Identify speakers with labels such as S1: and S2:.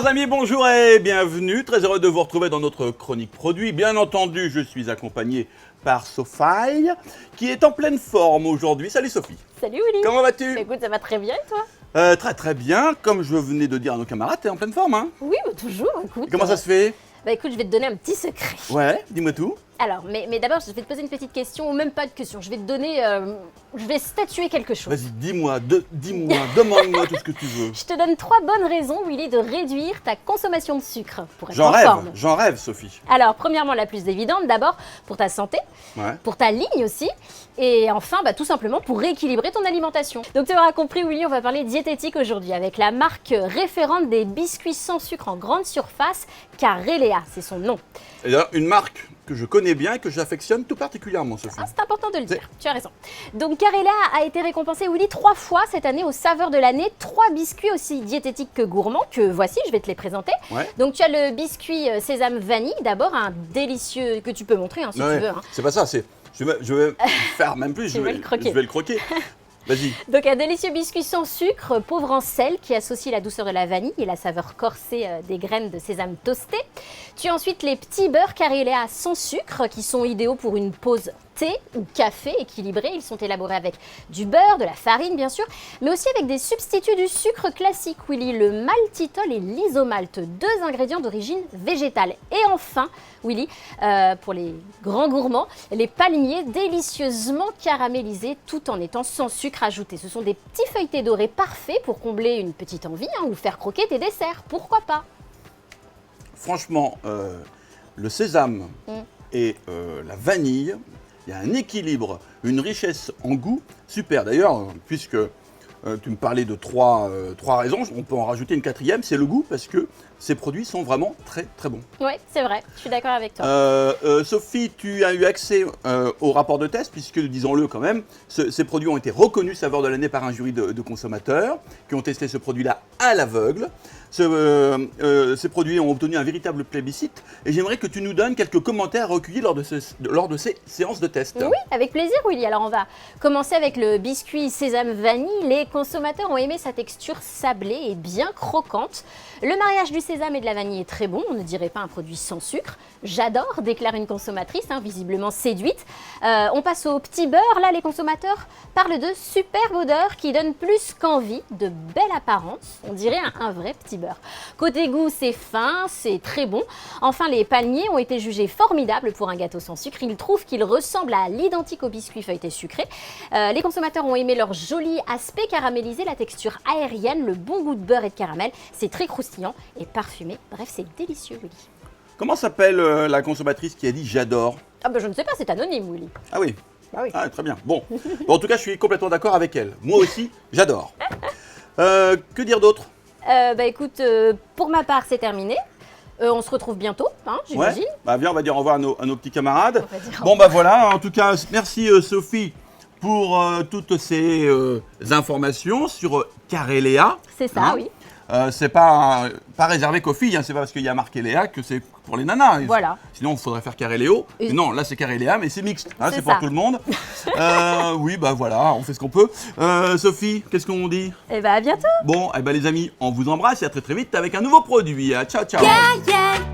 S1: Chers amis, bonjour et bienvenue. Très heureux de vous retrouver dans notre chronique produit. Bien entendu, je suis accompagné par Sophie, qui est en pleine forme aujourd'hui. Salut Sophie.
S2: Salut Willy.
S1: Comment vas-tu?
S2: Écoute, ça va très bien et toi?
S1: Très bien. Comme je venais de dire à nos camarades, t'es en pleine forme, hein?
S2: Oui, bah, toujours, écoute.
S1: Comment ça se fait?
S2: Bah écoute, je vais te donner un petit secret.
S1: Ouais, dis-moi tout.
S2: Alors, mais d'abord, je vais te poser une petite question, ou même pas de question. Je vais te donner, je vais statuer quelque chose.
S1: Vas-y, dis-moi, demande-moi tout ce que tu veux.
S2: Je te donne 3 bonnes raisons, Willy, de réduire ta consommation de sucre pour être en forme.
S1: J'en rêve, Sophie.
S2: Alors, premièrement, la plus évidente, d'abord, pour ta santé, pour ta ligne aussi, et enfin, bah, tout simplement pour rééquilibrer ton alimentation. Donc, tu auras compris, Willy, on va parler diététique aujourd'hui avec la marque référente des biscuits sans sucre en grande surface, Carelea, c'est son nom.
S1: Et d'ailleurs, une marque que je connais bien et que j'affectionne tout particulièrement, Sophie.
S2: Ah, c'est important de le dire, tu as raison. Donc Carelea a été récompensé, Willy, 3 fois cette année aux saveurs de l'année. 3 biscuits aussi diététiques que gourmands, que voici, je vais te les présenter.
S1: Ouais.
S2: Donc tu as le biscuit sésame vanille, d'abord un délicieux, que tu peux montrer hein, si tu veux. Hein.
S1: C'est pas ça, je vais faire même plus, je vais le croquer. Vas-y.
S2: Donc un délicieux biscuit sans sucre, pauvre en sel, qui associe la douceur de la vanille et la saveur corsée des graines de sésame toastées. Tu as ensuite les petits beurres Carelea sans sucre, qui sont idéaux pour une pause thé ou café équilibré. Ils sont élaborés avec du beurre, de la farine bien sûr, mais aussi avec des substituts du sucre classique, Willy, le maltitol et l'isomalte, 2 ingrédients d'origine végétale. Et enfin, Willy, pour les grands gourmands, les palmiers délicieusement caramélisés tout en étant sans sucre ajouté. Ce sont des petits feuilletés dorés parfaits pour combler une petite envie hein, ou faire croquer tes desserts, pourquoi pas?
S1: Franchement, le sésame et la vanille, il y a un équilibre, une richesse en goût super. D'ailleurs, puisque tu me parlais de 3 raisons, on peut en rajouter une 4e, c'est le goût, parce que ces produits sont vraiment très très bons.
S2: Oui, c'est vrai, je suis d'accord avec toi.
S1: Sophie, tu as eu accès au rapport de test, puisque, disons-le quand même, ces produits ont été reconnus saveurs de l'année par un jury de consommateurs qui ont testé ce produit-là à l'aveugle. Ces produits ont obtenu un véritable plébiscite et j'aimerais que tu nous donnes quelques commentaires recueillis lors de ces séances de test.
S2: Oui, avec plaisir, Willy. Alors, on va commencer avec le biscuit sésame vanille. Les consommateurs ont aimé sa texture sablée et bien croquante. Le mariage du sésame et de la vanille est très bon, on ne dirait pas un produit sans sucre. J'adore, déclare une consommatrice, hein, visiblement séduite. On passe au petit beurre. Là, les consommateurs parlent de superbe odeur qui donne plus qu'envie, de belle apparence. On dirait un vrai petit beurre. Côté goût, c'est fin, c'est très bon. Enfin, les palmiers ont été jugés formidables pour un gâteau sans sucre. Ils trouvent qu'il ressemble à l'identique au biscuit feuilleté sucré. Les consommateurs ont aimé leur joli aspect caramélisé, la texture aérienne, le bon goût de beurre et de caramel. C'est très croustillant et parfumé. Bref, c'est délicieux, Willy.
S1: Comment s'appelle la consommatrice qui a dit « j'adore » ?
S2: Ah ben je ne sais pas, c'est anonyme, Willy.
S1: Ah oui.
S2: Ah oui.
S1: Ah, très bien. Bon, en tout cas, je suis complètement d'accord avec elle. Moi aussi, j'adore. Que dire d'autre ?
S2: Bah écoute, pour ma part, c'est terminé. On se retrouve bientôt, hein, j'imagine.
S1: Ouais. Bah viens, on va dire au revoir à nos petits camarades.
S2: Bon,
S1: bah voilà, en tout cas, merci Sophie pour toutes ces informations sur Carelea.
S2: C'est ça,
S1: hein.
S2: oui.
S1: C'est pas réservé qu'aux filles, hein. C'est pas parce qu'il y a marqué Léa que c'est pour les nanas.
S2: Voilà.
S1: Sinon, il faudrait faire Careléo. Non, là, c'est Carelea, mais c'est mixte. Hein, c'est pour tout le monde. Oui, bah voilà, on fait ce qu'on peut. Sophie, qu'est-ce qu'on dit?
S2: Eh bah à bientôt.
S1: Bon, les amis, on vous embrasse et à très très vite avec un nouveau produit. Ciao, ciao.
S2: Yeah, yeah.